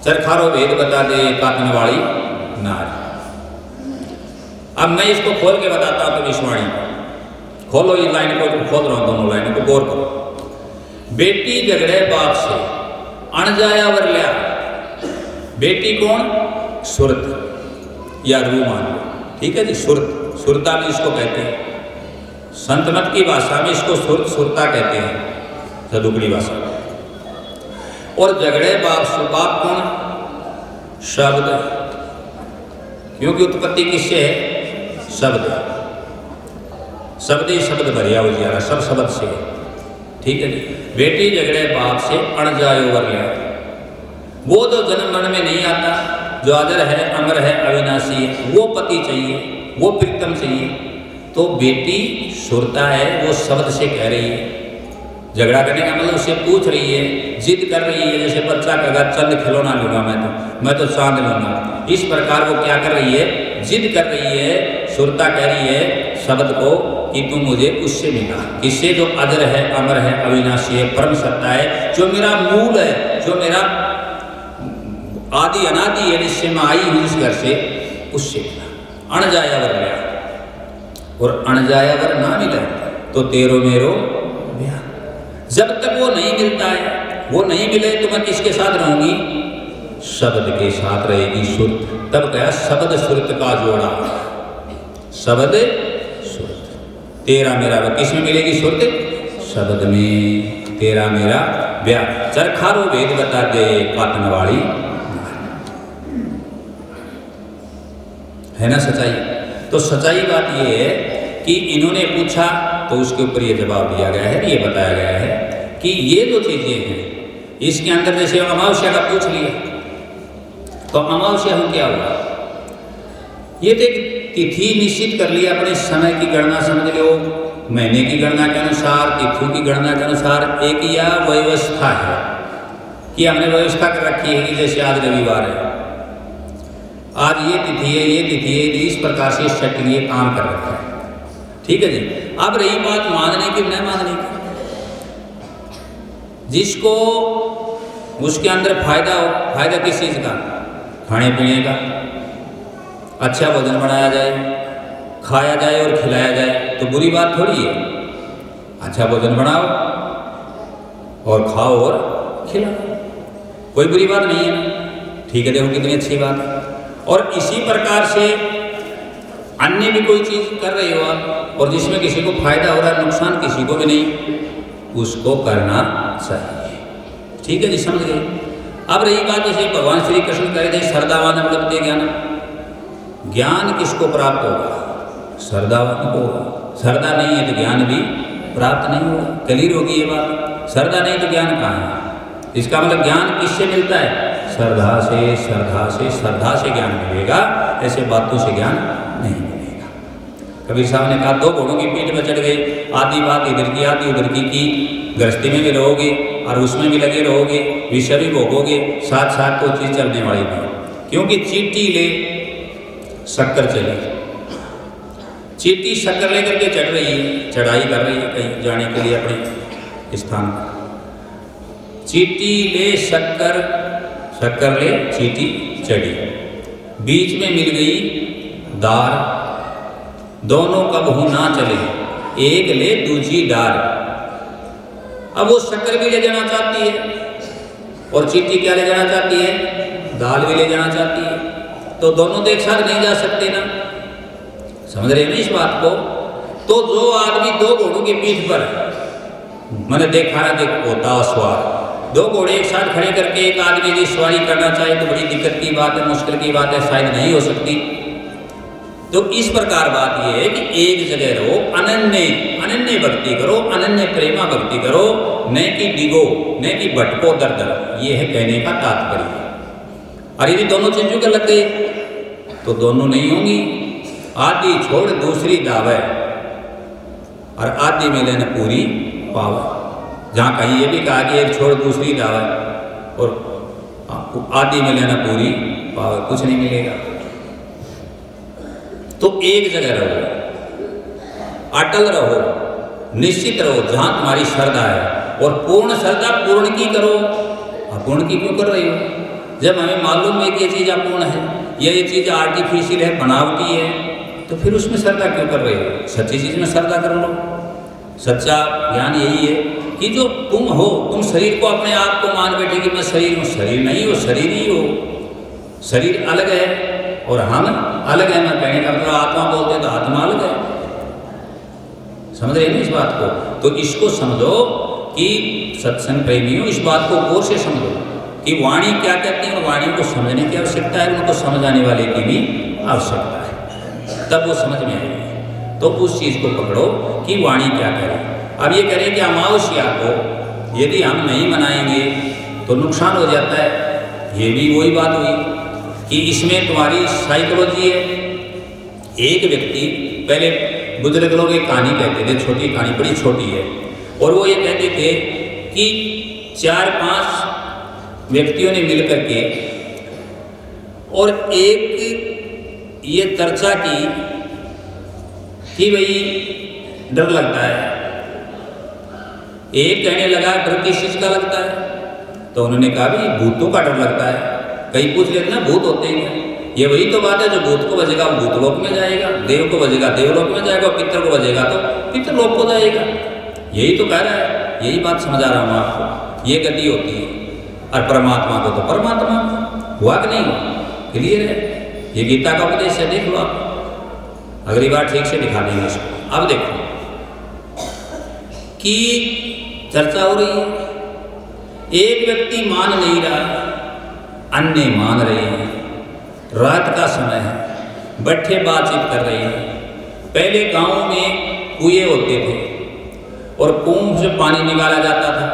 चरखारो भेद बता दे काटने वाली नारी। अब मैं इसको खोल के बताता हूं भविष्यवाणी को। खोलो इस लाइन को, खोल रहा हूं दोनों लाइन को, गौर करो। बेटी झगड़े बाप से अणजाया वर लिया। बेटी कौन? सुरत या रू मान लो, ठीक है जी। सुरत, सुरता भी इसको कहते हैं। संत मत की भाषा में इसको सुरत सुरता कहते हैं, सदुकड़ी भाषा में। और झगड़े बाप से, बाप कौन? शब्द, क्योंकि उत्पत्ति किससे है? शब्द। शब्द ही शब्द भरिया हो जा रहा, सब शब्द से, ठीक है जी। बेटी झगड़े बाप से अणजायो वर लिया। वो जो जन्म मरण में नहीं आता, जो अजर है, अमर है, अविनाशी है, वो पति चाहिए, वो प्रीतम चाहिए। तो बेटी सुरता है, वो शब्द से कह रही है। झगड़ा करने का मतलब उससे पूछ रही है, जिद कर रही है। जैसे बच्चा कहेगा चंद खिलौना लूंगा मैं तो चांद लूंगा। इस प्रकार वो क्या कर रही है? जिद कर रही है। सुरता कह रही है शब्द को कि तुम मुझे उससे मिला, किससे? जो अजर है, अमर है, अविनाशी है, परम सत्ता है, जो मेरा मूल है, जो मेरा आदि अनादि है, जिससे मैं आई हूँ इस घर से, उससे मिला। अणजाया वर गया। और अणजाया वर ना मिले तो तेरो मेरो ब्याह। जब तक वो नहीं मिलता है, वो नहीं मिले तो मैं किसके साथ रहूंगी? शब्द के साथ रहेगी सुरत। तब कहा शब्द सुरत का जोड़ा। शब्द सुरत, तेरा मेरा ब्याह। किस में मिलेगी सुरत? शब्द में। तेरा मेरा ब्याह। चरखारो भेद बता दे काटन वाली, है ना सच्चाई। तो सच्चाई बात ये है कि इन्होंने पूछा तो उसके ऊपर ये जवाब दिया गया है, ये बताया गया है कि ये जो चीजें हैं इसके अंदर, जैसे अमावस्या का पूछ लिया तो अमावस्या हो क्या हुआ? ये तो एक तिथि निश्चित कर लिया, अपने समय की गणना समझ लो, महीने की गणना के अनुसार, तिथियों की गणना के अनुसार एक या व्यवस्था है कि हमने व्यवस्था कर रखी है कि जैसे आज रविवार है, आज ये तिथि है, ये तिथि है, इस प्रकार से सेट लिए काम कर रखा है, ठीक है जी। अब रही बात मानने की न मानने की, जिसको उसके अंदर फायदा हो, फायदा किस चीज़ का? खाने पीने का। अच्छा भोजन बनाया जाए, खाया जाए और खिलाया जाए तो बुरी बात थोड़ी है। अच्छा भोजन बनाओ और खाओ और खिलाओ, कोई बुरी बात नहीं है, ठीक है। देखो कितनी अच्छी बात है। और इसी प्रकार से अन्य भी कोई चीज़ कर रहे हो आप और जिसमें किसी को फायदा हो रहा है, नुकसान किसी को भी नहीं, उसको करना चाहिए, ठीक है जी, समझ गए। अब रही बात जैसे भगवान श्री कृष्ण कह रहे थे श्रद्धावान उपलब्धि ज्ञान। ज्ञान किसको प्राप्त होगा? श्रद्धावान को होगा। श्रद्धा नहीं है तो ज्ञान भी प्राप्त नहीं होगा। क्लियर होगी ये बात। श्रद्धा नहीं तो ज्ञान कहाँ है? इसका मतलब ज्ञान किससे मिलता है? श्रद्धा से, श्रद्धा से, श्रद्धा से ज्ञान मिलेगा, ऐसे बातों से ज्ञान नहीं मिलेगा। कबीर साहब ने कहा दो घोड़ों की पीठ पर चढ़ गए, आधी बात इधर की आधी उधर की गृहस्थी में भी रहोगे और उसमें भी लगे रहोगे, विषय भी भोगोगे, साथ साथ तो चीज़ चलने वाली नहीं। क्योंकि चीटी ले शक्कर चली, चीटी शक्कर लेकर के चढ़ रही है, चढ़ाई कर रही है कहीं जाने के लिए अपने स्थान पर। चीटी ले शक्कर, शक्कर ले चीटी चढ़ी, बीच में मिल गई दार, दोनों कबहू ना चले, एक ले दूजी डार। अब वो शक्कर भी ले जाना चाहती है और चीटी क्या ले जाना चाहती है? दाल भी ले जाना चाहती है। तो दोनों तो एक साथ नहीं जा सकते ना, समझ रहे हैं इस बात को। तो जो आदमी दो घोड़ों की पीठ पर, मैंने देखा ना, देख होता सवार, दो घोड़े एक साथ खड़े करके एक आदमी की सवारी करना चाहे तो बड़ी दिक्कत की बात है, मुश्किल की बात है, शायद नहीं हो सकती। तो इस प्रकार बात यह है कि एक जगह रहो, अनन्य अनन्य भक्ति करो, अनन्य प्रेमा भक्ति करो, न कि डिगो, न कि भटको दर दर। ये है कहने का तात्पर्य। और यदि दोनों चीजों के लग गए तो दोनों नहीं होंगी। आधी छोड़ दूसरी दावे और आधी मिले न पूरी पावे। जहाँ कहीं ये भी कहा कि एक छोड़ दूसरी दावे और आधी मिले न पूरी पावे, कुछ नहीं मिलेगा। तो एक जगह रहो, अटल रहो, निश्चित रहो जहाँ तुम्हारी श्रद्धा है, और पूर्ण श्रद्धा पूर्ण की करो। अपूर्ण की क्यों कर रही हो? जब हमें मालूम है कि ये चीज़ अपूर्ण है या ये चीज़ आर्टिफिशियल है, बनावटी है, तो फिर उसमें श्रद्धा क्यों कर रहे हो? सच्ची चीज़ में श्रद्धा कर लो। सच्चा ज्ञान यही है कि जो तुम हो, तुम शरीर को अपने आप को मान बैठे कि मैं शरीर हूँ। शरीर नहीं हो, शरीर ही हो। शरीर अलग है और हम अलग है। मैं कहने का मतलब आत्मा बोलते हैं तो आत्मा अलग है। समझ रहे हो इस बात को? तो इसको समझो कि सत्संग प्रेमियों, इस बात को गौर से समझो कि वाणी क्या कहती है और वाणी को समझने की आवश्यकता है, उनको समझ आने वाले की भी आवश्यकता है, तब वो समझ में आएगी। तो उस चीज़ को पकड़ो कि वाणी क्या करे। अब ये करें कि अमावस्या को यदि हम नहीं मनाएंगे तो नुकसान हो जाता है। ये भी वही बात हुई कि इसमें तुम्हारी साइकोलॉजी है। एक व्यक्ति, पहले बुजुर्ग लोग एक कहानी कहते थे, छोटी कहानी, बड़ी छोटी है, और वो ये कहते थे कि 4-5 व्यक्तियों ने मिल करके और एक ये चर्चा की कि भाई डर लगता है। एक कहने लगा डर किस चीज़ का लगता है? तो उन्होंने कहा भाई भूतों का डर लगता है। कई पूछ लेते ना भूत होते हैं क्या? ये वही तो बात है, जो भूत को बजेगा वो भूतलोक में जाएगा, देव को बजेगा देवलोक में जाएगा, पितर को बजेगा तो पितरलोक को जाएगा। यही तो कह रहा है, यही बात समझा रहा हूँ आपको। ये गति होती है। और परमात्मा को तो परमात्मा हुआ कि नहीं हुआ, क्लियर है। ये गीता का उपदेश है, देख लो आप। अगली बार ठीक से दिखा देंगे इसको। अब देखो कि चर्चा हो रही है, एक व्यक्ति मान नहीं रहा, अन्य मान रहे हैं। रात का समय है, बैठे बातचीत कर रहे हैं। पहले गांव में कुएं होते थे और कुएं से पानी निकाला जाता था।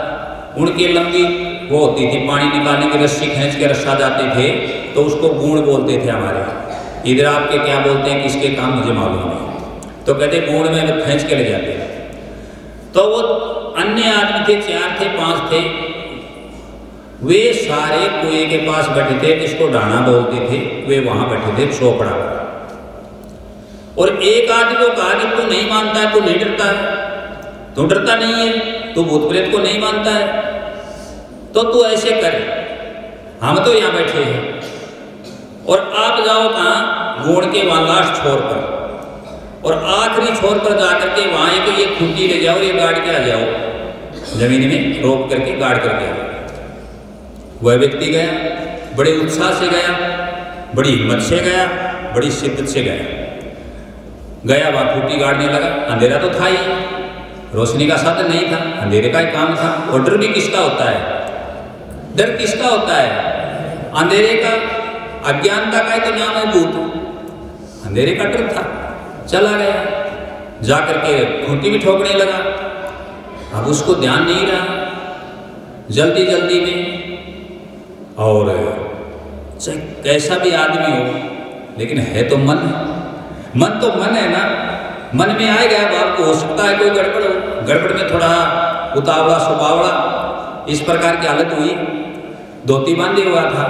उनकी लंबी वो होती थी, पानी निकालने की रस्सी खींच के रस्सा जाते थे, तो उसको गूण बोलते थे हमारे। इधर आपके क्या बोलते हैं, किसके काम मुझे मालूम नहीं। तो कहते गूण में खींच के ले जाते। तो वो अन्य आदमी थे, 4 थे 5 थे, वे सारे कुएं के पास बैठे थे, इसको डाना बोलते थे। वे वहां बैठे थे चौपड़ा पर। और एक आदमी को कहा कि तू नहीं मानता है, तू नहीं डरता है, तू डरता नहीं है, तू भूत प्रेत को नहीं मानता है, तो तू ऐसे कर, हम तो यहाँ बैठे हैं और आप जाओ कहाँ, गोड़ के वहाँ लास्ट छोर पर, और आखिरी छोर पर जाकर के वहाँ एक ये खूंटी ले जाओ, ये गाड़ के आ जाओ, जमीन में रोक करके गाड़ करके आ जाओ। वह व्यक्ति गया, बड़े उत्साह से गया, बड़ी हिम्मत से गया, बड़ी शिद्दत से गया। वहाँ खूंटी गाड़ने लगा। अंधेरा तो था ही, रोशनी का साधन नहीं था, अंधेरे का ही काम था। और डर भी किसका होता है? डर किसका होता है? अंधेरे का, अज्ञानता का ही तो नाम है भूत। अंधेरे का डर था। चला गया, जाकर के खूंटी भी ठोकने लगा। अब उसको ध्यान नहीं रहा, जल्दी जल्दी में। और चाहे कैसा भी आदमी हो, लेकिन है तो मन। मन तो मन है ना, मन में आएगा। अब आपको हो सकता है कोई गड़बड़ हो, गड़बड़ में थोड़ा उतावला सुबावला, इस प्रकार की हालत हुई। धोती बांधे हुआ था,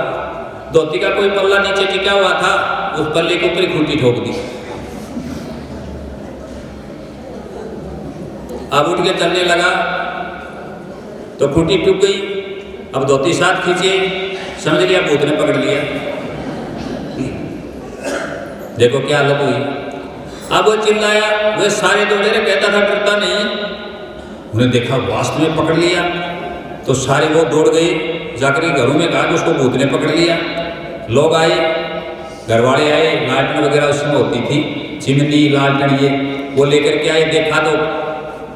धोती का कोई पल्ला नीचे टिका हुआ था, उस पल्ले के ऊपर खूंटी ठोक दी। अब उठ के चलने लगा तो खूंटी टूट गई। अब धोती साथ खींचे, समझ लिया भूत ने पकड़ लिया। देखो क्या हालत हुई। अब वो चिल्लाया, वे सारे दौड़े रहे, कहता था डरता नहीं। उन्हें देखा वास्तव में पकड़ लिया, तो सारे वो दौड़ गए, जाकर घरों में कहा कि उसको भूत ने पकड़ लिया। लोग आए, घर वाले आए, लालटेन वगैरह उस समय होती थी, चिमनी लालटेन ये वो लेकर के आए। देखा तो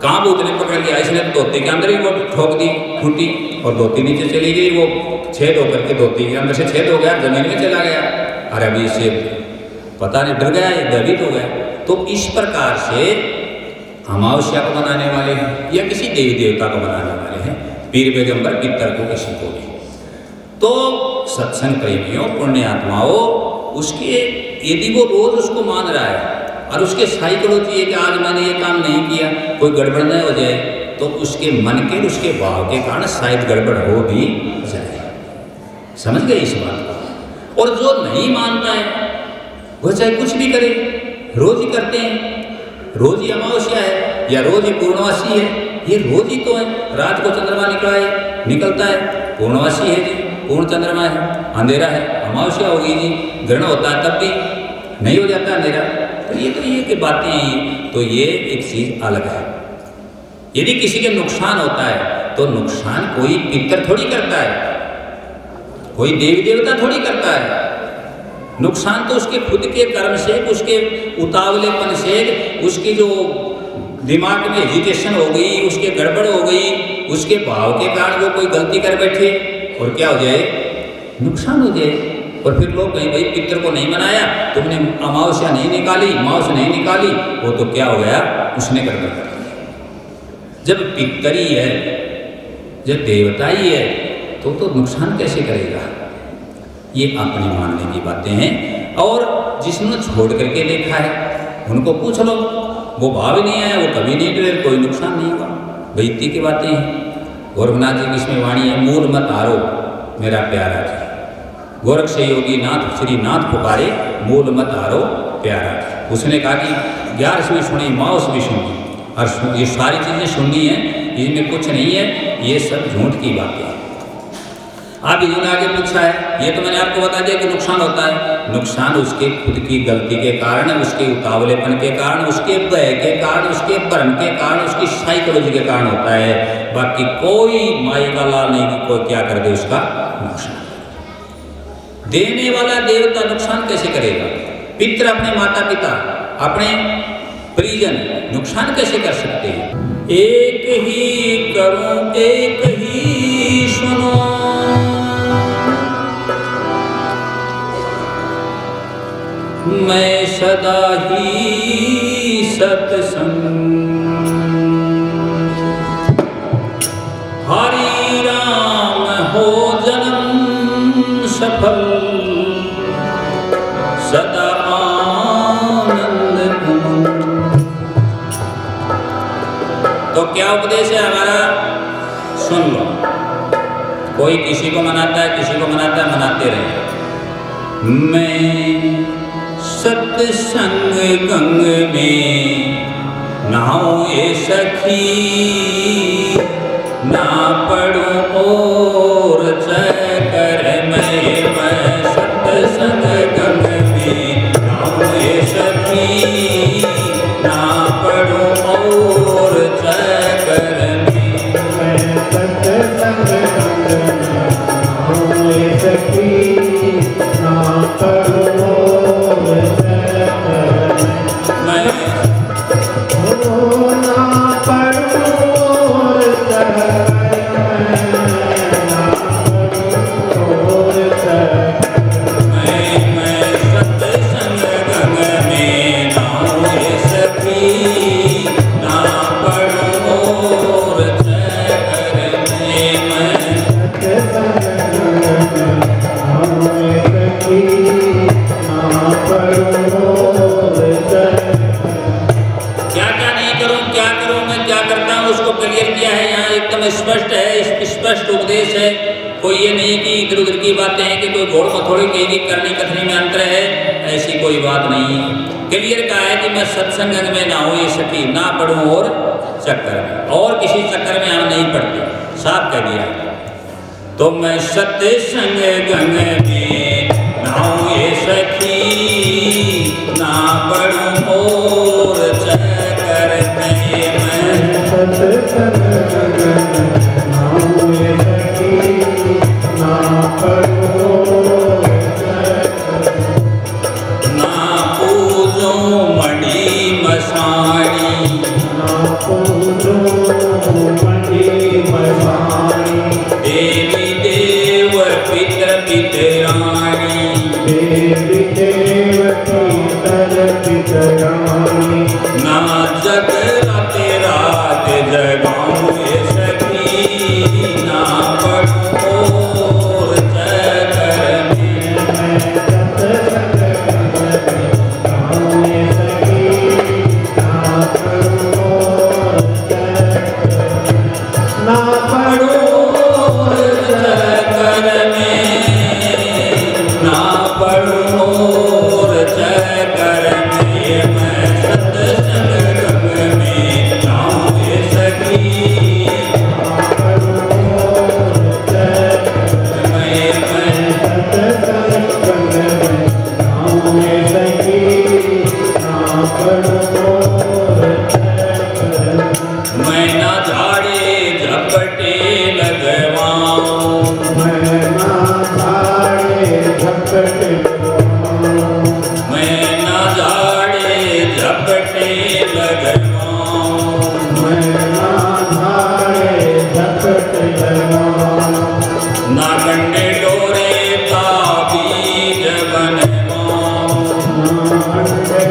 कहाँ भूत ने पकड़ लिया, इसने धोती के अंदर ही वो ठोक दी खूंटी, और धोती नीचे चली गई। वो छेद होकर के धोती के अंदर से छेद हो गया, जमीन में चला गया। अरे अभी इसे पता नहीं, डर गया, ये भयभीत हो गया। तो इस प्रकार से अमावस्या को मनाने वाले हैं या किसी देवी देवता को मनाने वाले हैं, पीर पैगंबर पितर को किसी को भी, तो सत्संग प्रेमियों, पुण्य आत्माओं, उसके यदि वो रोज उसको मान रहा है और उसके साइकोलॉजी है कि आज मैंने ये काम नहीं किया, कोई गड़बड़ न हो जाए, तो उसके मन के, उसके भाव के कारण शायद गड़बड़ हो भी जाए। समझ गए इस बात को? और जो नहीं मानता है वो चाहे कुछ भी करे, रोज ही करते हैं, रोज ही अमावस्या है या रोज ही पूर्णवासी है, ये रोज ही तो है। रात को चंद्रमा निकलता है, पूर्णवासी है जी, पूर्ण चंद्रमा है, अंधेरा है, अमावस्या होगी जी, ग्रहण होता है तब भी नहीं हो जाता अंधेरा। तो ये कि बातें हैं, तो ये एक चीज़ अलग है। यदि किसी के नुकसान होता है तो नुकसान कोई पितर थोड़ी करता है, कोई देवी देवता थोड़ी करता है। नुकसान तो उसके खुद के कर्म से, उसके उतावलेपन से, उसकी जो दिमाग में एजुकेशन हो गई, उसके गड़बड़ हो गई, उसके भाव के कारण वो कोई गलती कर बैठे और क्या हो जाए, नुकसान हो जाए। और फिर लोग कहीं भाई पितर को नहीं मनाया, तुमने अमावस्या नहीं निकाली, मावस नहीं निकाली, वो तो क्या हो गया, उसने गड़बड़ कर दिया। जब पितर ही है, जब देवता ही है, तो नुकसान कैसे करेगा। ये अपनी मानने की बातें हैं। और जिसने छोड़ करके देखा है उनको पूछ लो, वो भाव नहीं आया, वो कभी नहीं डरे, कोई नुकसान नहीं हुआ। बेइज्जती की बातें हैं। गोरखनाथ जी की इसमें वाणी है, मूल मत आरो मेरा प्यारा जी, गोरख से योगी नाथ श्री नाथ पुकारे, मूल मत आरो प्यारा जी। उसने कहा कि 11वीं सुनी, मावस भी सुनी, और ये सारी चीज़ें सुननी है, इनमें कुछ नहीं है, ये सब झूठ की बातें हैं। आप इन्होंने आगे पूछा है, ये तो मैंने आपको बता दिया कि नुकसान होता है। नुकसान उसके खुद की गलती के कारण, उसके उतावलेपन के कारण, उसके भय के कारण, उसके भ्रम के कारण, उसकी साइकोलॉजी के कारण होता है। बाकी कोई माई का लाल नहीं कि कोई क्या कर दे उसका नुकसान। देने वाला देवता नुकसान कैसे करेगा। पितर अपने माता पिता, अपने परिजन नुकसान कैसे कर सकते हैं। एक ही करूं एक ही सुनो, मैं सदा ही सत्संग, हरि राम हो जन्म सफल, सदा आनंद उमंग। तो क्या उपदेश है हमारा, सुन लो। कोई किसी को मनाता है, किसी को मनाता है, मनाते रहे। मैं सत्संग गंग में नहाऊं ए सखी, ना पढ़ूं और चकर मैं सत्संग गंग में नहाऊं ए सखी, ना पढ़ूं और चकर मैं सत्संग गंग में नहाऊं ए सखी, ना पढ़ूं स्पष्ट है, स्पष्ट उपदेश है। कोई ये नहीं कि इधर उधर की बातें हैं कि कोई घोड़ मथोड़ी कहेगी, करनी कथनी में अंतर है, ऐसी कोई बात नहीं है। क्लियर कहा है कि मैं सत्संग में ना हो ये सखी, ना पढ़ूं और चक्कर में, और किसी चक्कर में हम नहीं पढ़ते, साफ कह दिया। तो मैं सत्संग गंग में ना हो ये सखी, ना पढ़ूं और चक्कर में, मैं सत्संग ना पढ़ो झपटे लगवाऊं, मैं ना झाड़े झपटे लगवाऊं, मैं ना झाड़े झपटे लगवाऊं, ना गंडे डोरे ताबीज बनवाऊं, ना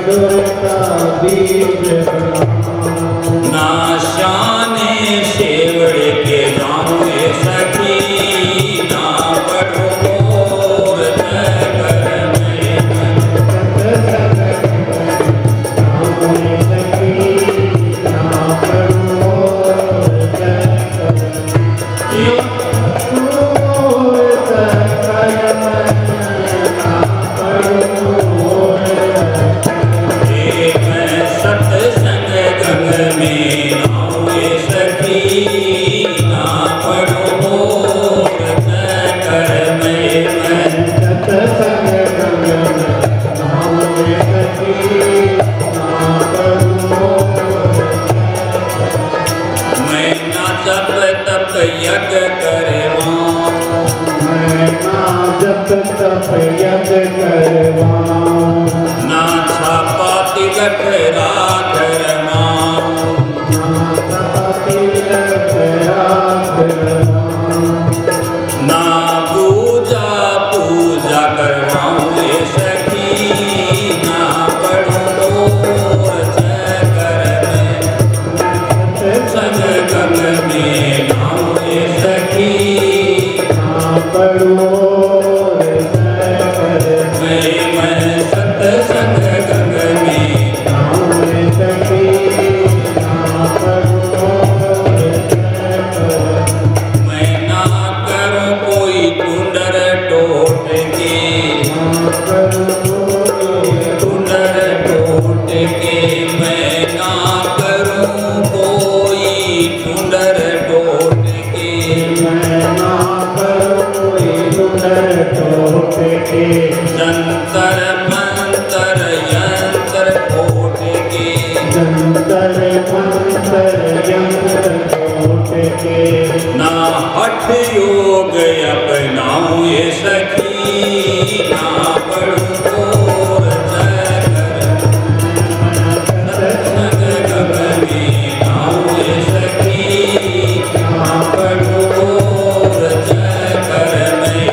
डोरे का बीज बनाऊं, ना शाने शेवड़े के जाऊं ये सखी, ना पढ़ो मोर नगर में। मैं सत्संग गंग में नाऊं ये सखी, ना पढ़ो मोर नगर में। मैं ना जप तप यज्ञ करवाऊं, ना छापा तिलक राखरवाऊं, ना पूजा पूजा करवाऊं ये सखी, ना पढ़ो मोर चकर में। संग गंग में नाऊं ये सखी, मैं सत्संग गंग में। मैं ना करूं कोई टुंडर टोट के, टुंडर टोट के। मैं ना करूं कोई टुंडर टोट के, जंतर मंतर यंत्र कोट के, जंतर मंतर यंत्र कोट के, ना हठ योग अपनाऊं ये सखी, ना पढ़ो मोर चकर। सत्संग गंग में नाऊं ये सखी, ना पढ़ो मोर चकर में।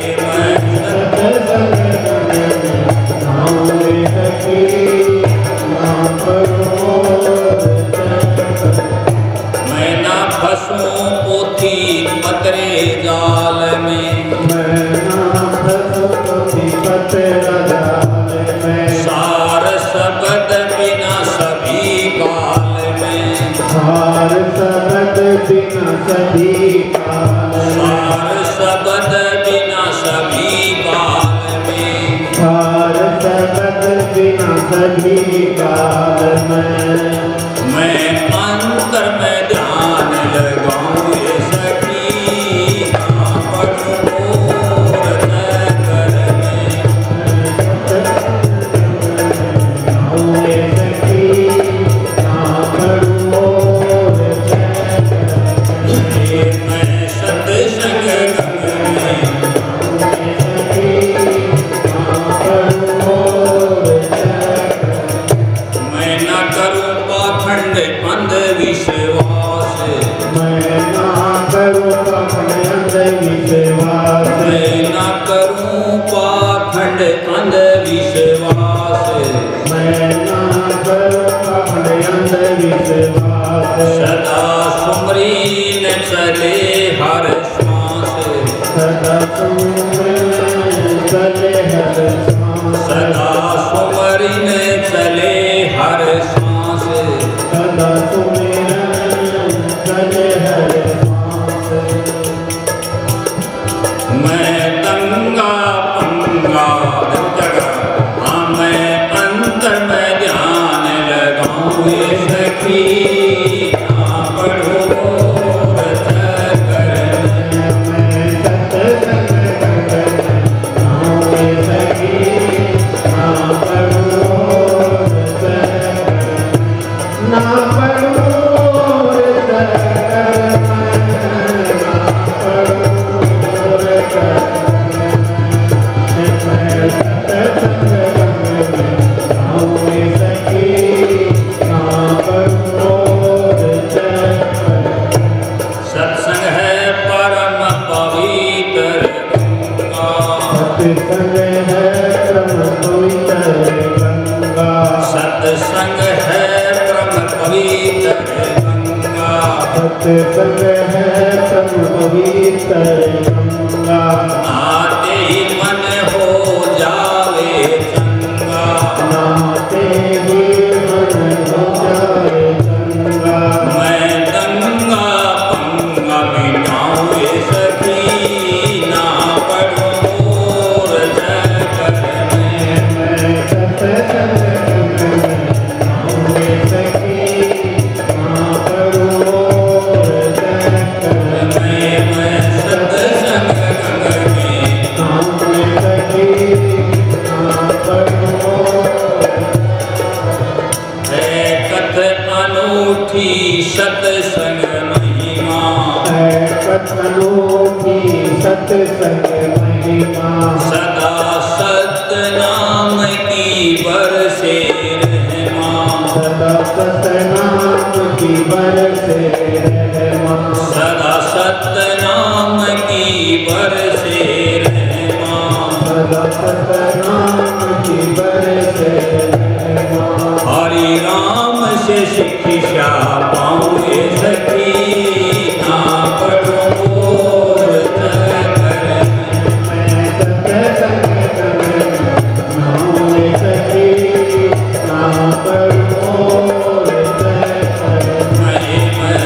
मैं ना फंसूं पोथी पतरे जाल में, सार शब्द बिना सभी काल में, सार शब्द बिना सभी काल में। मैं अंतर में ध्यान लगाऊं ये सखी, ना पढ़ो मोर नगर में। मैं सत्संग गंग में। मैं ना करूं पाखंड अंधविश्वास, मैं ना करूं पाखंड अंधविश्वास। सदा सुमरीन चले हर श्वास, सदा सुमरीन चले हर श्वास। मैं दंगा पंगा जगह, हाँ मैं अंतर में ध्यान लगाऊं ये सखी, ना पढ़ो मोर चकर में। सत्संग है तब पवित्र गंगा नाते ही मन हो जावे चंगा नाते ही मन हो जाए गंगा मैं दंगा पंगा मिटाऊं ये सखी ना पढ़ो और जगत में मैं सत्संग में सखी माँ करो मैं सत्संग में सखी माँ करो है कथ अनूठी सत्संग महिमा कथनों की सत्संग महिमा सदा सतनाम की बरसे रहमा सदा सतनाम की बरसे रहमा सदा सतनाम की बरसे रहमा सदा सतनाम की बरसे रहमा हरि राम से शिक्षा पाऊं ये सखी ना पढ़ो और जगत मैं सत्संग नाम सखी नाम करो मैं सत्संग में नाम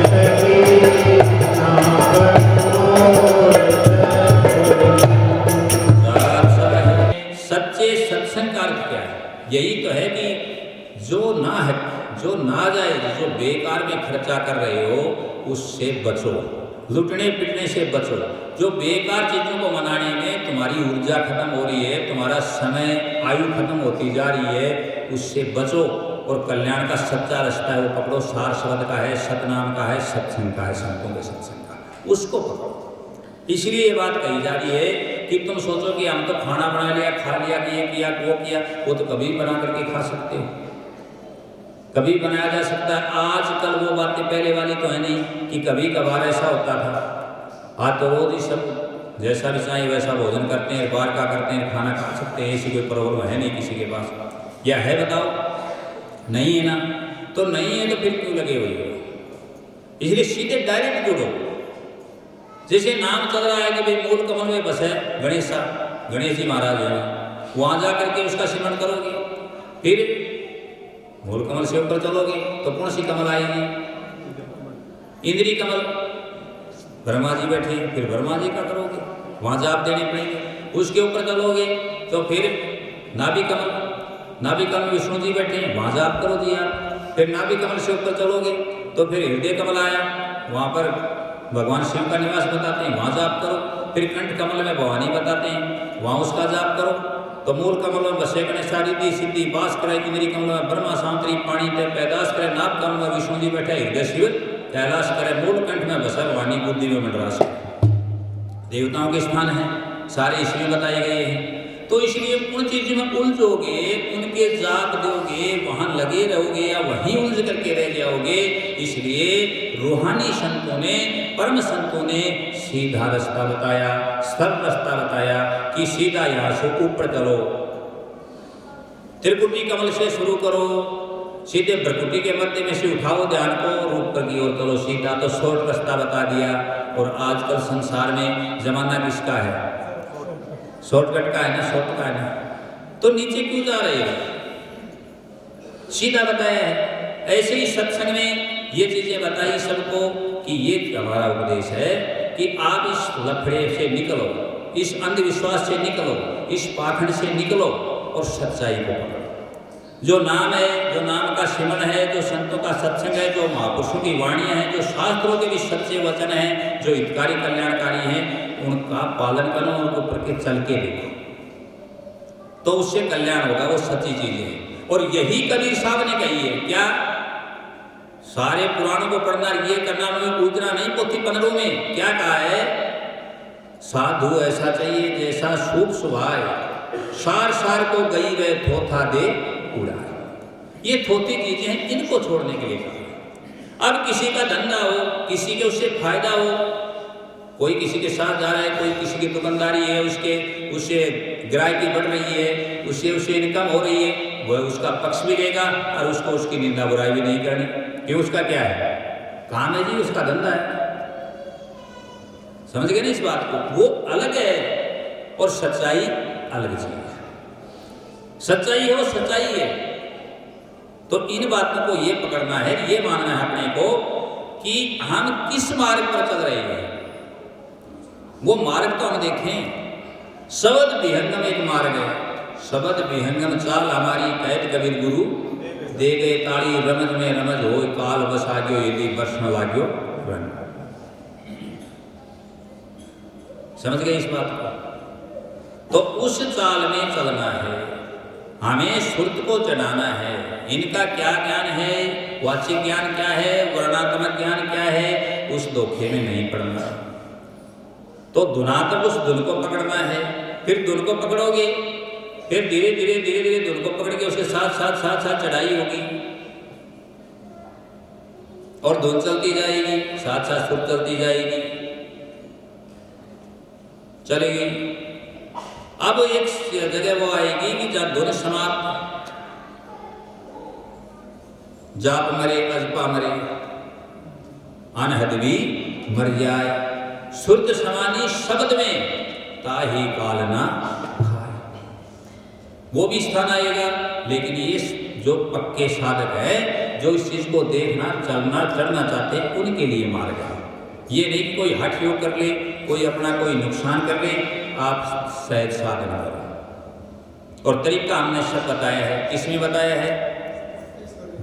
सखी नाम सच्चे सत्संग का अर्थ क्या है? यही तो है कि जो ना है, जो ना जाए, जो बेकार में खर्चा कर रहे हो उससे बचो, लुटने पिटने से बचो। जो बेकार चीज़ों को मनाने में तुम्हारी ऊर्जा खत्म हो रही है, तुम्हारा समय आयु खत्म होती जा रही है, उससे बचो और कल्याण का सच्चा रास्ता है वो पकड़ो। सार शब्द का है, सतनाम का है, सत्संग का है, संतों के सत्संग का, उसको पकड़ो। इसलिए ये बात कही जा रही है कि तुम सोचो कि हम तो खाना बना लिया, खा लिया, कि ये किया वो किया, वो तो कभी बना करके खा सकते हो, कभी बनाया जा सकता है। आजकल वो बातें पहले वाली तो है नहीं कि कभी कभार ऐसा होता था। आज तो रोज ही सब जैसा भी चाहिए वैसा भोजन करते हैं, बार का करते हैं, खाना खा सकते हैं, ऐसी कोई प्रॉब्लम है नहीं किसी के पास। या है बताओ? नहीं है ना? तो नहीं है तो फिर क्यों लगे हुए हो? इसलिए सीधे डायरेक्ट जुड़ो। जैसे नाम चल रहा है कि भाई मूल कमल में बस है गणेश जी महाराज है, वहाँ जा करके उसका सिमरन करोगे, फिर मूल कमल से ऊपर चलोगे तो कौन सी कमल आएगी? इंद्री कमल, ब्रह्मा जी बैठे, फिर ब्रह्मा जी का करोगे, वहाँ जाप देने पड़ेंगे। उसके ऊपर चलोगे तो फिर नाभि कमल, नाभि कमल में विष्णु जी बैठे हैं, वहाँ जाप करो जी आप। फिर नाभि कमल से ऊपर चलोगे तो फिर हृदय कमल आया, वहाँ पर भगवान शिव का निवास बताते हैं, वहाँ जाप करो। फिर कंठ कमल में भवानी बताते हैं, वहाँ उसका जाप करो। तो मूल कमल में बसे गणेश रिद्धि सिद्धि बास करे, इंद्री कमल में ब्रह्मा सांतरी पाणी ते पैदास करे, नाभ कमल में विष्णु जी बैठे, हृदय शिव कैलाश करे, मूल कंठ में बसा भवानी बुद्धि में मंडरास। देवताओं के स्थान हैं सारे इसमें बताए गए हैं। तो इसलिए उन चीज़ों में उलझोगे, उनके जाप दोगे, वहाँ लगे रहोगे या वहीं उलझ करके रह जाओगे। इसलिए रूहानी संतों ने, परम संतों ने सीधा रास्ता बताया, सरल रास्ता बताया कि सीधा यहाँ से ऊपर चलो, त्रिकुटी कमल से शुरू करो, सीधे भ्रकुटी के मध्य में से उठाओ ध्यान को, रूप की ओर चलो सीधा। तो शॉर्ट रास्ता बता दिया। और आजकल संसार में जमाना किसका है? शॉर्टकट का है ना, शॉर्ट का है ना। तो नीचे क्यों जा रहे हो? सीधा बताया है। ऐसे ही सत्संग में ये चीजें बताई सबको कि ये हमारा उपदेश है कि आप इस लफड़े से निकलो, इस अंधविश्वास से निकलो, इस पाखंड से निकलो और सच्चाई को पकड़ो। जो नाम है, जो नाम का सिमरन है, जो संतों का सत्संग है, जो महापुरुषों की वाणियाँ हैं, जो शास्त्रों के भी सच्चे वचन हैं, जो हितकारी कल्याणकारी हैं, उनका पालन करो, उनको ऊपर के चल के देखो, तो उससे कल्याण होगा। वो सच्ची चीजें हैं। और यही कबीर साहब ने कही है। क्या? सारे पुराणों को पढ़ना, ये करना, में कूदना नहीं, पोथी 15 में क्या कहा है? साधु ऐसा चाहिए जैसा सूप सुभाए, सार सार को गई वे थोथा दे उड़ाए। ये थोथी चीजें हैं, इनको छोड़ने के लिए कहा। अब किसी का धंधा हो, किसी के उससे फायदा हो, कोई किसी के साथ जा रहा है, कोई किसी की दुकानदारी है, उससे ग्राहकी बढ़ रही है, उससे इनकम हो रही है, वह उसका पक्ष भी लेगा और उसको उसकी निंदा बुराई भी नहीं करनी, कि उसका क्या है, काम है जी, उसका धंधा है। समझ गए ना इस बात को? वो अलग है और सच्चाई अलग चीज है। सच्चाई है वो सच्चाई है। तो इन बातों को ये पकड़ना है, ये मानना है अपने को कि हम किस मार्ग पर चल रहे हैं। वो मार्ग तो हम देखें, शब्द विहंगम एक मार्ग है, शब्द विहंगम चाल हमारी कैद कबीर गुरु, दे गए ताली रमज में रमज हो, काल बस आग्यो यदि वर्ष न लाग्यो रन। समझ गए इस बात को? तो उस चाल में चलना है, हमें सुरत को चढ़ाना है। इनका क्या ज्ञान है, वाचिक ज्ञान क्या है, वर्णात्मक ज्ञान क्या है, उस धोखे में नहीं पड़ना। तो धुनात्मक उस धुन को पकड़ना है, फिर धुन को पकड़ोगे, फिर धीरे धीरे धुन को पकड़ के उसके साथ चढ़ाई होगी और धुन चलती जाएगी, साथ सुर चलती जाएगी, चलेगी। अब एक जगह वो आएगी कि जब धुन समाप्त, जाप मरे अजपा मरे, अनहद भी मर जाए, सुरत समानी शब्द में ताही काल ना खाए, वो भी स्थान आएगा। लेकिन ये जो पक्के साधक है, जो इस चीज को देखना चलना चढ़ना चाहते हैं, उनके लिए मार्ग है। ये नहीं कि कोई हठ योग कर ले, कोई अपना कोई नुकसान कर ले, आप सहज साधना करें। और तरीका हमने सब बताया है, किसमें बताया है,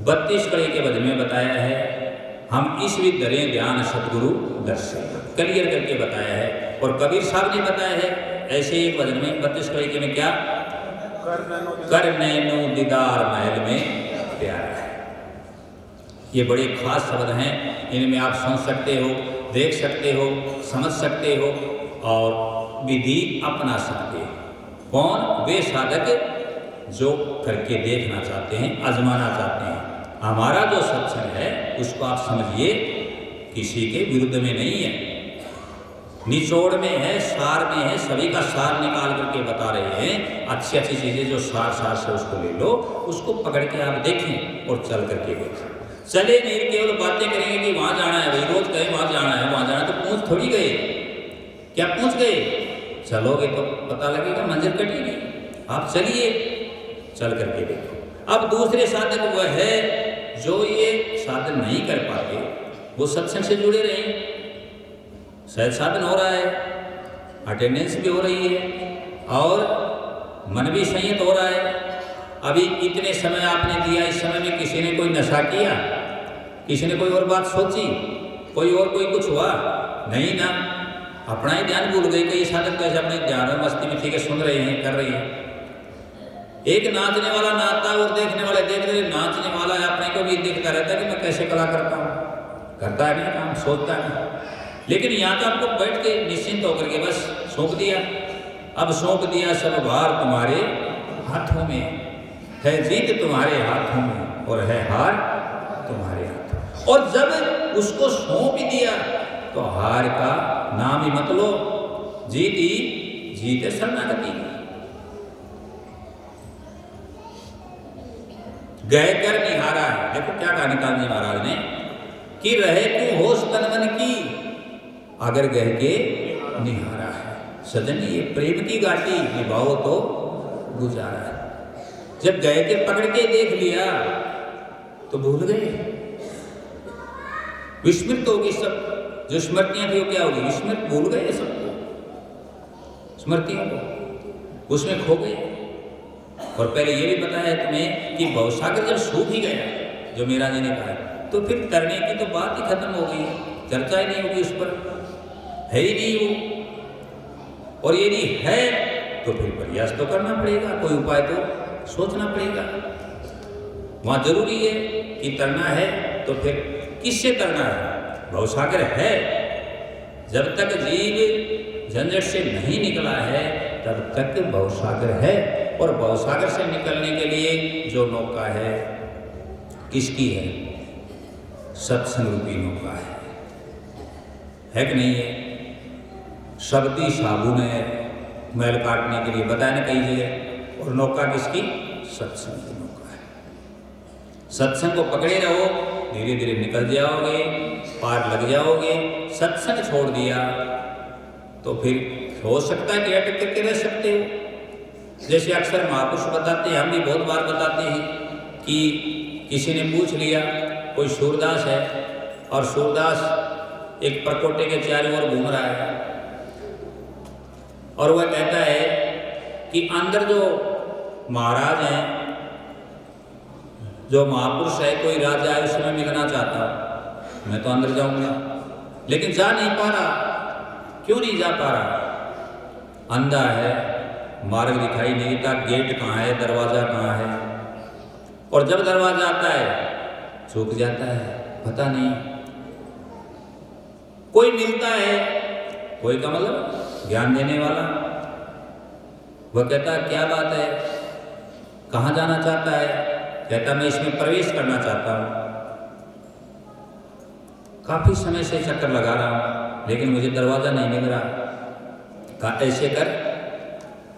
32 कड़ी के भजन में बताया है। हम इस भी धरे ध्यान सतगुरु दर्शन, क्लियर करके बताया है। और कबीर साहब ने बताया है ऐसे एक भजन में 32 कड़ी के में क्या, कर नैनो दीदार महल में प्यारा है। ये बड़े खास शब्द हैं, इनमें आप सुन सकते हो, देख सकते हो, समझ सकते हो और विधि अपना सकते हो। कौन? वे साधक जो करके देखना चाहते हैं, आजमाना चाहते हैं। हमारा जो सत्संग है उसको आप समझिए किसी के विरुद्ध में नहीं है, निचोड़ में है, सार में है, सभी का सार निकाल करके बता रहे हैं। अच्छी अच्छी चीज़ें जो सार से उसको ले लो, उसको पकड़ के आप देखें और चल करके देखें। चले नहीं केवल बातें करेंगे कि वहाँ जाना है, भाई रोज गए वहाँ जाना है, वहाँ जाना है, तो पूछ थोड़ी गए, क्या पूछ गए? चलोगे तो पता लगेगा, मंजिल कटेगी। आप चलिए, चल करके देखो। अब दूसरे साधक वह है जो ये साधन नहीं कर पाते, वो सत्संग से जुड़े रहे, सहज साधन हो रहा है, अटेंडेंस भी हो रही है और मन भी संयत हो रहा है। अभी इतने समय आपने दिया, इस समय में किसी ने कोई नशा किया, किसी ने कोई और बात सोची, कोई कुछ हुआ नहीं ना, अपना ही ध्यान भूल गए। कई साधक कैसे अपने ध्यान में मस्ती में ठीक है, सुन रहे हैं, कर रहे हैं। एक नाचने वाला नाचता है और देखने वाले देख रहे, नाचने वाला है अपने को भी देखता रहता है कि मैं कैसे कला करता हूँ, करता है नहीं काम, सोचता है। लेकिन यहाँ तो आपको बैठ के निश्चिंत होकर के बस सौंप दिया। अब सौंप दिया सब भार तुम्हारे हाथों में है, जीत तुम्हारे हाथों में और है हार तुम्हारे हाथों। और जब उसको सौंप दिया तो हार का नाम ही मत लो, जीत ही जीत है, शरणागति। गए कर निहारा है। देखो क्या कहा निकाल जी महाराज ने, कि रहे तू होश तन मन की, अगर गह के निहारा है। सजन ये प्रेम की घाटी निभाओ तो गुजारा है। जब गए के पकड़ के देख लिया तो भूल गए, विस्मृत होगी सब। जो स्मृतियां थी वो क्या होगी, विस्मृत, भूल गए सबको, स्मृतियों को उसमें खो गए। और पहले ये भी बताया है तुम्हें कि भवसागर जब सूख ही गया, जो मीरा जी ने कहा, तो फिर तरने की तो बात ही खत्म हो गई, चर्चा ही नहीं होगी उस पर, है ही नहीं वो। और यदि है तो फिर प्रयास तो करना पड़ेगा, कोई उपाय तो सोचना पड़ेगा। वहाँ जरूरी है कि तरना है तो फिर किससे तरना है? भवसागर है। जब तक जीव झंझट से नहीं निकला है तब तक भवसागर है। और भवसागर से निकलने के लिए जो नौका है किसकी है? सत्संग रूपी नौका है कि नहीं है? शब्दी साबुन है मैल काटने के लिए, बताया ना कई जगह। और नौका किसकी? सत्संग की नौका है। सत्संग को पकड़े रहो, धीरे धीरे निकल जाओगे, पार लग जाओगे। सत्संग छोड़ दिया तो फिर हो सकता है कि अटक करके रह सकते हो। जैसे अक्सर महापुरुष बताते हैं, हम भी बहुत बार बताते हैं कि किसी ने पूछ लिया, कोई सूरदास है और सूरदास एक परकोटे के चारों ओर घूम रहा है और वह कहता है कि अंदर जो महाराज हैं, जो महापुरुष है, कोई राजा है, उससे मैं मिलना चाहता हूँ, मैं तो अंदर जाऊंगा, लेकिन जा नहीं पा रहा। क्यों नहीं जा पा रहा? अंधा है, मार्ग दिखाई नहीं देता, गेट कहाँ है, दरवाजा कहाँ है। और जब दरवाजा आता है चूक जाता है, पता नहीं। कोई मिलता है, कोई का मतलब ज्ञान देने वाला, वह कहता है क्या बात है, कहाँ जाना चाहता है? कहता मैं इसमें प्रवेश करना चाहता हूँ, काफी समय से चक्कर लगा रहा हूँ लेकिन मुझे दरवाजा नहीं मिल रहा। कहा ऐसे कर,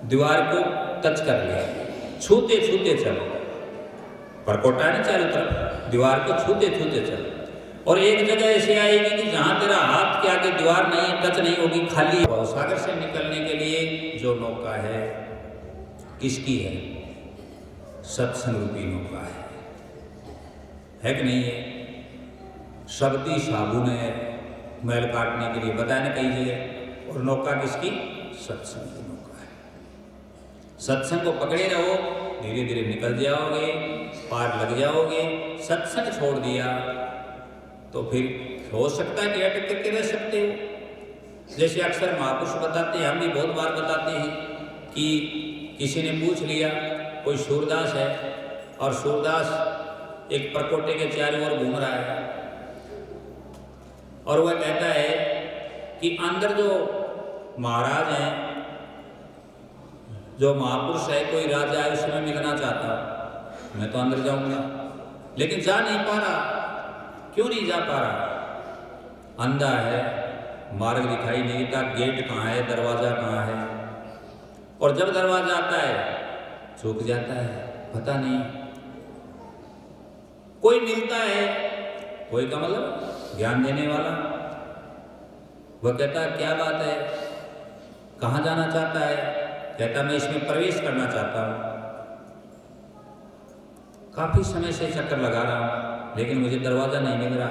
दीवार को टच कर लिया, छूते छूते चलो, परकोटा नहीं चारों तरफ, दीवार को छूते छूते चलो। और एक जगह ऐसे आएगी कि जहाँ तेरा हाथ के आगे दीवार नहीं, टच नहीं होगी, खाली। सागर से निकलने के लिए जो नौका है किसकी है? सत्संग रूपी नौका है कि नहीं है? शब्दी साबुन है मैल काटने के लिए, बताया ना कई जगह। और नौका किसकी? सत्संग की नौका है। सत्संग को पकड़े रहो, धीरे धीरे निकल जाओगे, पार लग जाओगे। सत्संग छोड़ दिया तो फिर हो सकता है कि अटक करके रह सकते हो। जैसे अक्सर महापुरुष बताते हैं, हम भी बहुत बार बताते हैं कि किसी ने पूछ लिया, कोई सूरदास है और सूरदास एक परकोटे के चारों ओर घूम रहा है और वह कहता है कि अंदर जो महाराज हैं, जो महापुरुष है, कोई राजा है, उससे मैं मिलना चाहता हूँ, मैं तो अंदर जाऊंगा, लेकिन जा नहीं पा रहा। क्यों नहीं जा पा रहा? अंधा है, मार्ग दिखाई नहीं देता, गेट कहाँ है, दरवाजा कहाँ है। और जब दरवाजा आता है चूक जाता है, पता नहीं। कोई मिलता है, कोई का मतलब ज्ञान देने वाला, वह कहता है क्या बात है, कहाँ जाना चाहता है? कहता मैं इसमें प्रवेश करना चाहता हूँ, काफी समय से चक्कर लगा रहा हूँ लेकिन मुझे दरवाजा नहीं मिल रहा।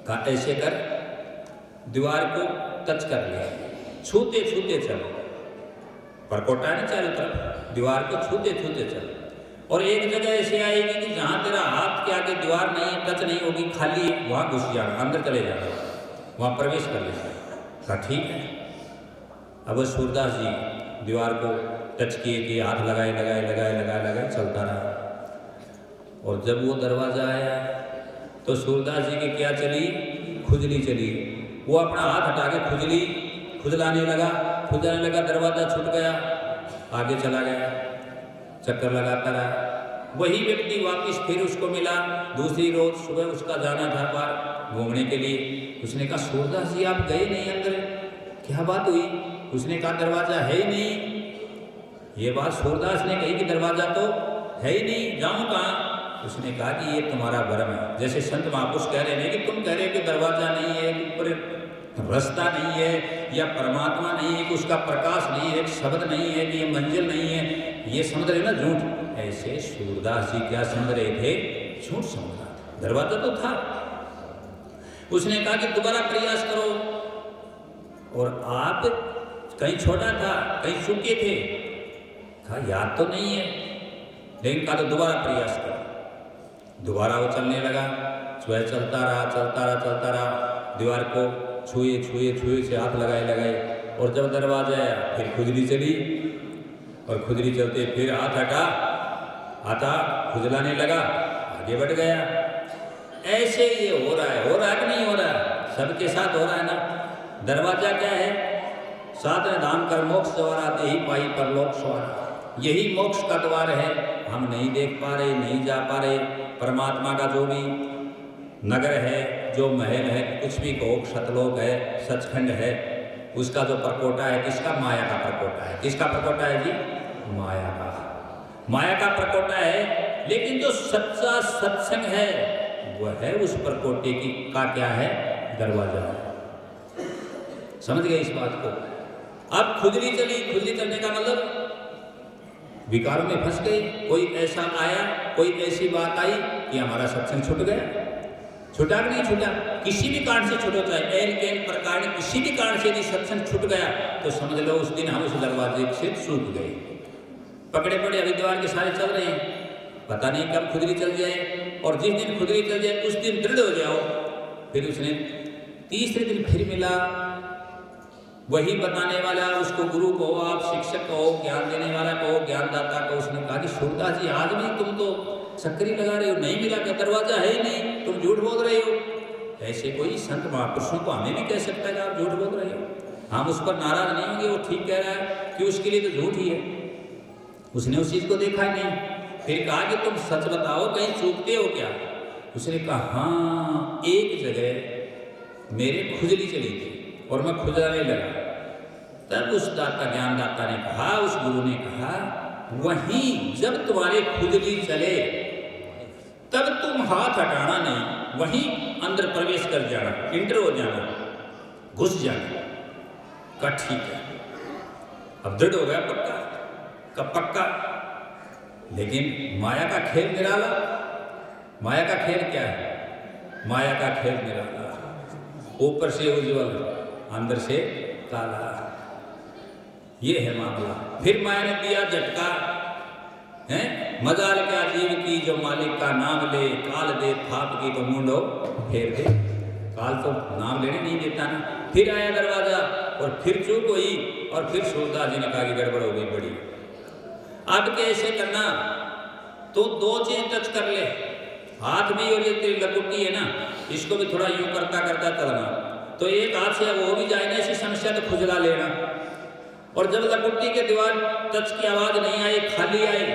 कहा ऐसे कर, दीवार को टच कर लिया, छूते छूते चलो, परकोटा नहीं चारों तरफ, दीवार को छूते छूते चलो। और एक जगह ऐसे आएगी कि जहाँ तेरा हाथ के आगे दीवार नहीं, टच नहीं होगी, खाली, वहाँ घुस जाना, अंदर चले जाना, वहाँ प्रवेश कर लेना। कहा ठीक है। अब सूरदास जी दीवार को टच किए कि हाथ लगाए लगाए लगाए लगाए लगाए चलता रहा। और जब वो दरवाजा आया तो सूरदास जी की क्या चली? खुजली चली। वो अपना हाथ हटा के खुजलाने लगा, दरवाजा छूट गया, आगे चला गया, चक्कर लगाता रहा। वही व्यक्ति वापस फिर उसको मिला, दूसरी रोज सुबह उसका जाना था बाहर घूमने के लिए। उसने कहा सूरदास जी आप गए नहीं अंदर, क्या बात हुई? उसने कहा दरवाजा है ही नहीं। ये बात सूरदास ने कही कि दरवाजा तो है ही नहीं, जाऊं कहाँ? उसने कहा कि ये तुम्हारा भ्रम है। जैसे संत महापुरुष कह रहे हैं कि तुम कह रहे हो कि दरवाजा नहीं है, ऊपर रास्ता नहीं है, या परमात्मा नहीं है, कि उसका प्रकाश नहीं है, एक शब्द नहीं है, कि ये मंजिल नहीं है, ये समझ रहे ना झूठ। ऐसे सूरदास जी क्या समझ रहे थे? झूठ समझ रहा था, दरवाजा तो था। उसने कहा कि दोबारा प्रयास करो, और आप कहीं छोटा था, कहीं चुके थे। कहा याद तो नहीं है, लेकिन कहा तो दोबारा प्रयास करो। दोबारा वो चलने लगा, वह चलता रहा, दीवार को छुए से हाथ लगाए। और जब दरवाजा आया फिर खुजली चली, और खुजली चलते फिर हाथ हटा, खुजलाने लगा, आगे बढ़ गया। ऐसे ये हो रहा है कि नहीं हो रहा है? सबके साथ हो रहा है ना। दरवाजा क्या है? सात धाम कर मोक्ष द्वारा दे ही पाई परलोक सवारा। यही मोक्ष का द्वार है, हम नहीं देख पा रहे, नहीं जा पा रहे। परमात्मा का जो भी नगर है, जो महल है, कुछ भी कहो, सतलोक है, सचखंड है, उसका जो परकोटा है किसका? माया का परकोटा है। किसका परकोटा है जी? माया का। माया का परकोटा है, लेकिन जो सच्चा सत्संग है वह है उस परकोटे की का क्या है? दरवाजा है। समझ गए इस बात को? अब खुजली चली, खुजली चलने का मतलब विकारों में फंस गई। कोई ऐसा आया, कोई ऐसी बात आई कि हमारा सत्संग छूट गया। छूटा कि नहीं छूटा? किसी भी कारण से छूटो, चाहे एन के एन प्रकार किसी भी कारण से यदि सत्संग छूट गया तो समझ लो उस दिन हम उस दरवाजे से सूख गए। पकड़े पड़े हरिद्वार के सारे चल रहे हैं, पता नहीं कब खुजली चल जाए, और जिस दिन खुजली चल जाए उस दिन दृढ़ हो जाओ। फिर उसने तीसरे दिन फिर मिला, वही बताने वाला, उसको गुरु कहो, आप शिक्षक कहो, ज्ञान देने वाला कहो, ज्ञानदाता कहो। उसने कहा कि सूरदास जी आज भी तुम तो सक्रिय लगा रहे हो, नहीं मिला क्या? दरवाजा है ही नहीं, तुम झूठ बोल रहे हो। ऐसे कोई संत महापुरुषों को हमें भी कह सकता है कि आप झूठ बोल रहे हो, हम उस पर नाराज नहीं होंगे, वो ठीक कह रहा है कि उसके लिए तो झूठ ही है। उसने उस चीज़ को देखा ही नहीं। फिर कहा कि तुम सच बताओ, कहीं चूकते हो क्या? उसने कहा हाँ, एक जगह मेरे खुजली चली थी और मैं खुजलाने लगा। तब उस दाता ज्ञानदाता ने कहा, उस गुरु ने कहा, वहीं जब तुम्हारे खुजली चले तब तुम हाथ हटाना नहीं, वहीं अंदर प्रवेश कर जाना, इंटर हो जाना, घुस जाना। का ठीक है, अब दृढ़ हो गया पक्का का पक्का। लेकिन माया का खेल निराला। माया का खेल क्या है? माया का खेल निराला, ऊपर से उज्जवल, अंदर से काला। ये है मामला। फिर माया ने दिया झटका, है मजाल क्या जीव की जो मालिक का नाम ले, काल दे थाप की तो मुंडो फेर दे। काल तो नाम लेने नहीं देता ना। फिर आया दरवाजा और फिर चूक हुई, और फिर सूरदास जी ने कहा कि गड़बड़ हो गई बड़ी। अब कैसे करना? तो दो चीज टच कर ले, हाथ भी और ये तेरी लकुटी है ना, इसको भी थोड़ा यूं करता करता चलना। तो एक हाथ से वो भी जाए ना, ऐसी समस्या तो खुजला लेना। और जब लकुटी के दीवार टच की आवाज नहीं आई, खाली आई,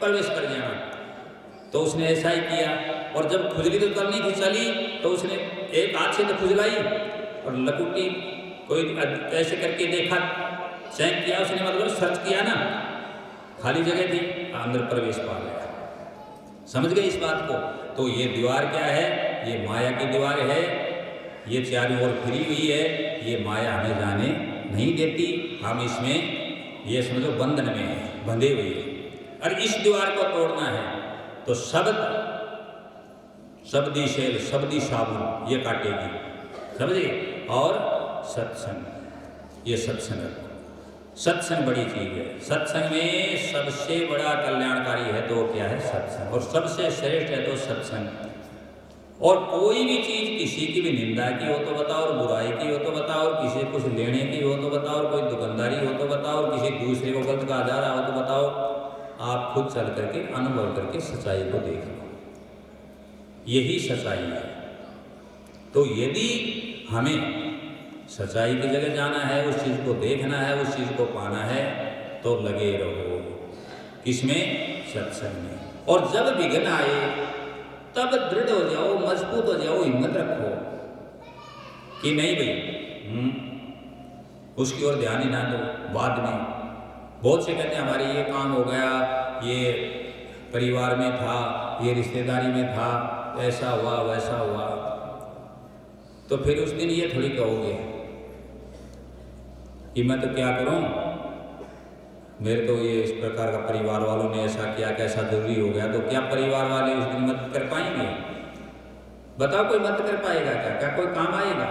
प्रवेश कर जाना। तो उसने ऐसा ही किया। और जब खुजली तो करनी थी चली, तो उसने एक हाथ से तो खुजलाई और लकुटी कोई ऐसे करके देखा, चेक किया उसने, मतलब सर्च किया ना, खाली जगह थी, अंदर प्रवेश पा गया। समझ गए इस बात को? तो ये दीवार क्या है? ये माया की दीवार है। ये चारों ओर फिरी हुई है, ये माया हमें जाने नहीं देती। हम इसमें ये समझो बंधन में है, बंधे हुए हैं। और इस दीवार को तोड़ना है तो शब्द, शब्दी शैल, शब्दी साबुन ये काटेगी, समझिए। और सत्संग, ये सत्संग, सत्संग बड़ी चीज है। सत्संग में सबसे बड़ा कल्याणकारी है तो क्या है? सत्संग। और सबसे श्रेष्ठ है तो सत्संग। और कोई भी चीज, किसी की भी निंदा की हो तो बताओ, और बुराई की हो तो बताओ, और किसी कुछ लेने की हो तो बताओ, और कोई दुकानदारी हो तो बताओ, और किसी दूसरे को गलत कहा जा रहा हो तो बताओ। आप खुद चल करके अनुभव करके सच्चाई को देख लो, यही सच्चाई है। तो यदि हमें सच्चाई की जगह जाना है, उस चीज़ को देखना है, उस चीज़ को पाना है, तो लगे रहो किसमें? सत्संग में। और जब विघ्न आए तब दृढ़ हो जाओ, मजबूत हो जाओ, हिम्मत रखो कि नहीं भाई उसकी ओर ध्यान ही ना दो। बाद में बहुत से कहते हैं हमारे ये काम हो गया, ये परिवार में था, ये रिश्तेदारी में था, ऐसा हुआ वैसा हुआ। तो फिर उस दिन ये थोड़ी कहोगे कि मैं तो क्या करूं, मेरे तो ये इस प्रकार का परिवार वालों ने ऐसा किया, कैसा जरूरी हो गया। तो क्या परिवार वाले उस दिन मदद कर पाएंगे? बताओ, कोई मदद कर पाएगा क्या? क्या कोई काम आएगा?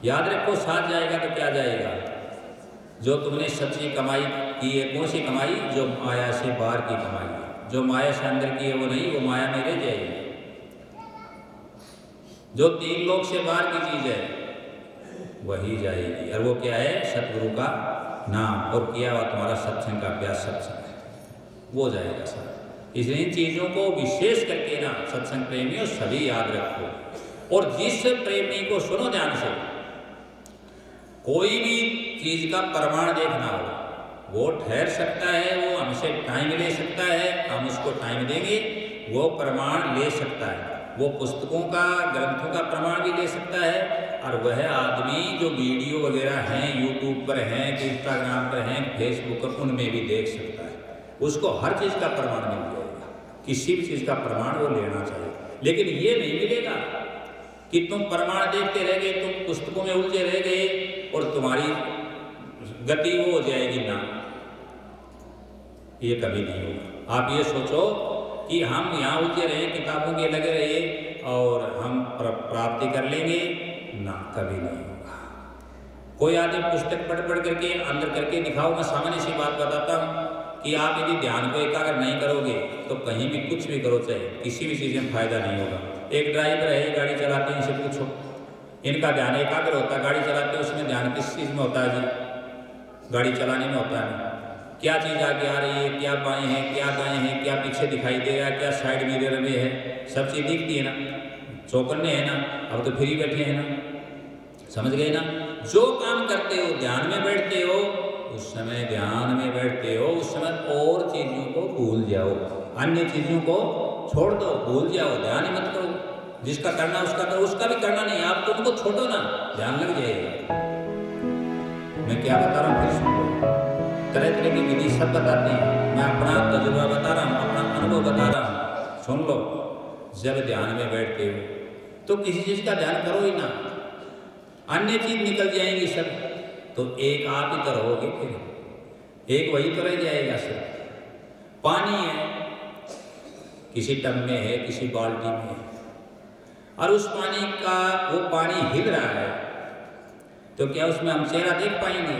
याद रखो, साथ जाएगा तो क्या जाएगा? जो तुमने सच्ची कमाई की है, कौन सी कमाई? जो माया से बाहर की कमाई है। जो माया से अंदर की है वो नहीं, वो माया में रह जाएगी। जो 3 लोक से बाहर की चीज है वही जाएगी। और वो क्या है? सतगुरु का नाम, और किया हुआ तुम्हारा सत्संग का अभ्यास, सत्संग है, वो जाएगा सब। इसलिए इन चीज़ों को विशेष करके ना सत्संग प्रेमियों सभी याद रखो। और जिस प्रेमी को सुनो ध्यान से, कोई भी चीज़ का प्रमाण देखना हो, वो ठहर सकता है, वो हमसे टाइम ले सकता है, हम उसको टाइम देंगे, वो प्रमाण ले सकता है। वो पुस्तकों का, ग्रंथों का प्रमाण भी ले सकता है, और वह आदमी जो वीडियो वगैरह हैं, यूट्यूब पर हैं, इंस्टाग्राम पर हैं, फेसबुक पर, उनमें भी देख सकता है। उसको हर चीज़ का प्रमाण मिल जाएगा, किसी भी चीज़ का प्रमाण वो लेना चाहिए। लेकिन ये नहीं मिलेगा कि तुम प्रमाण देखते रह गए, तुम पुस्तकों में उलझे रह गए और तुम्हारी गति वो हो जाएगी ना, ये कभी नहीं होगा। आप ये सोचो कि हम यहाँ उलझे रहे, किताबों के लगे रहे और हम प्राप्ति कर लेंगे ना, कभी नहीं होगा। कोई आदमी पुस्तक पढ़ करके अंदर करके दिखाओ। मैं सामान्य सी बात बताता हूँ कि आप यदि ध्यान को एकाग्र नहीं करोगे तो कहीं भी कुछ भी करो, चाहे किसी भी चीज़ में फायदा नहीं होगा। एक ड्राइवर है, गाड़ी चलाते हैं, इनसे पूछो, इनका ध्यान एकाग्र होता है गाड़ी चलाते हैं, उसमें ध्यान किस चीज़ में होता है जी? गाड़ी चलाने में होता है। क्या चीज़ आगे आ रही है, क्या बाएं हैं, क्या दाएं हैं, क्या पीछे दिखाई दे रहा है, क्या साइड मिरर में है, सब चीज़ दिखती है ना, चौकन्ने है ना, अब तो फ्री बैठे हैं ना, समझ गए ना। जो काम करते हो, ध्यान में बैठते हो, उस समय ध्यान में बैठते हो, उस समय और चीज़ों को भूल जाओ, अन्य चीज़ों को छोड़ दो, भूल जाओ, ध्यान ही मत करो। जिसका करना उसका करो, उसका भी करना नहीं, आप तो उनको छोड़ो ना, ध्यान लग जाएगा। मैं क्या बता रहा हूँ फिर सुन लो। तरह तरह की विधि सब बताते हैं, मैं अपना तजुर्बा बता रहा हूँ, अपना अनुभव बता रहा हूँ, सुन लो। जब ध्यान में बैठते हो तो किसी चीज़ का ध्यान करो ही ना, अन्य चीज़ निकल जाएंगी सब, तो एक आप ही तो रहोगे, फिर एक वही तो रह जाएगा सब। पानी है, किसी टब में है, किसी बाल्टी में है, और उस पानी का वो पानी हिल रहा है, तो क्या उसमें हम चेहरा देख पाएंगे?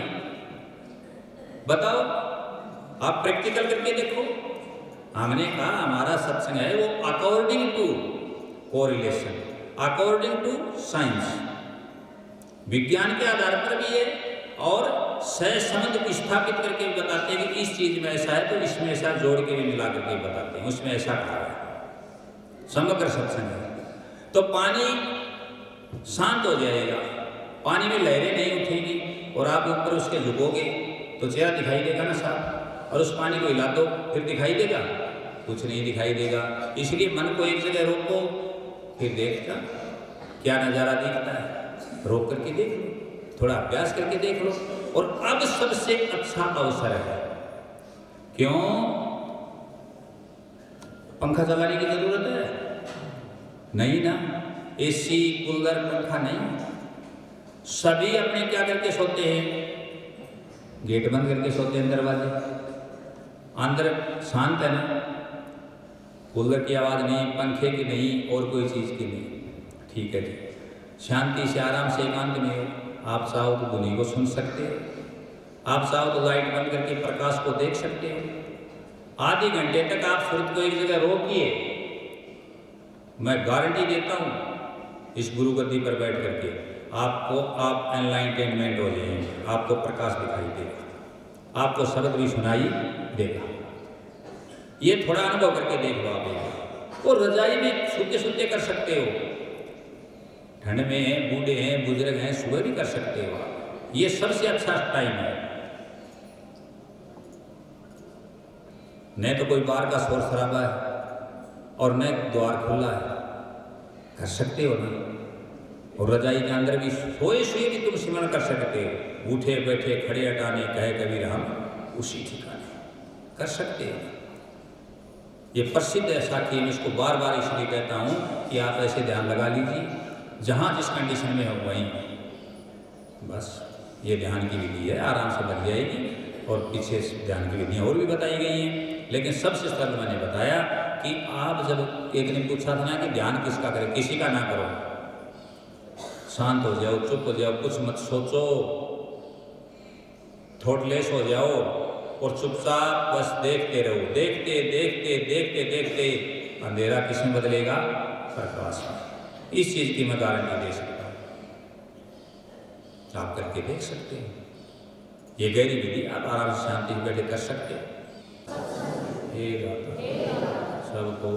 बताओ, आप प्रैक्टिकल करके देखो। हमने कहा हमारा सत्संग है वो according to correlation, according to science, विज्ञान के आधार पर भी है, और सहसंबंध स्थापित करके भी बताते हैं कि इस चीज़ में ऐसा है तो इसमें ऐसा जोड़ के भी मिला करके बताते हैं, उसमें ऐसा कहा है। समग्र सत्संग है। तो पानी शांत हो जाएगा, पानी में लहरें नहीं उठेंगी, और आप ऊपर उसके झुकोगे तो चेहरा दिखाई देगा ना साफ, और उस पानी को हिला दो फिर दिखाई देगा? कुछ नहीं दिखाई देगा। इसलिए मन को एक जगह रोको, फिर देखता क्या नज़ारा दिखता है, रोक करके देख लो, थोड़ा अभ्यास करके देख लो। और अब सबसे अच्छा अवसर है, क्यों? पंखा चलाने की जरूरत है नहीं ना, एसी कूलर पंखा नहीं, सभी अपने क्या करके सोते हैं? गेट बंद करके सोते हैं, दरवाजे अंदर शांत है ना, कूलर की आवाज़ नहीं, पंखे की नहीं, और कोई चीज़ की नहीं, ठीक है जी। शांति से आराम से एकांत में हो, आप चाहो तो ध्वनि को सुन सकते हो, आप चाहो तो लाइट बंद करके प्रकाश को देख सकते हो। आधे घंटे तक आप सूरज को एक जगह रोकिए, मैं गारंटी देता हूँ इस गुरु गद्दी पर बैठ करके आपको, आप एनलाइटेनमेंट हो जाएंगे, आपको प्रकाश दिखाई देगा, आपको शब्द भी सुनाई देगा। ये थोड़ा अनुभव करके देख लो आप। और रजाई में सोते सोते कर सकते हो, ठंड में हैं, बूढ़े हैं, बुजुर्ग हैं, सुबह भी कर सकते हो आप। ये सबसे अच्छा टाइम है, न तो कोई बाहर का शोर शराबा है और न द्वार खुला है, कर सकते हो ना। और रजाई के अंदर भी सोए सोए भी तुम सिमरण कर सकते हो, उठे बैठे खड़े हटाने कहे कबीर हम उसी ठिकाने, कर सकते हो। ये प्रसिद्ध है साखी, मैं इसको बार बार इसलिए कहता हूँ कि आप ऐसे ध्यान लगा लीजिए, जहाँ जिस कंडीशन में हो वहीं बस। ये ध्यान की विधि है, आराम से लग जाएगी। और पीछे ध्यान की विधियाँ और भी बताई गई हैं, लेकिन सबसे सरल मैंने बताया कि आप जब एक ने पूछा था ना कि ध्यान किसका करें, किसी का ना करो, शांत हो जाओ, चुप हो जाओ, कुछ मत सोचो, थॉटलेस हो जाओ और चुपचाप बस देखते रहो। देखते देखते देखते देखते अंधेरा किस में बदलेगा? प्रकाश में। इस चीज़ की मैं गारंटी दे सकता हूँ, आप करके देख सकते हैं। ये गहरी विधि आप आराम से शांति से बैठे कर सकते हैं। हे दाता सबको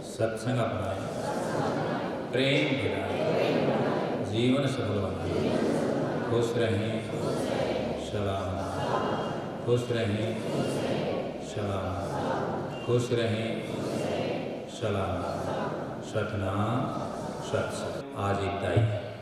सत्संग अपनाएं, प्रेम गिराएं, जीवन सफल बनाएं, खुश रहें, सलाम, खुश रहें, सलाम, खुश रहें, सलाम, सतनाम, सत। आज एकता ही है।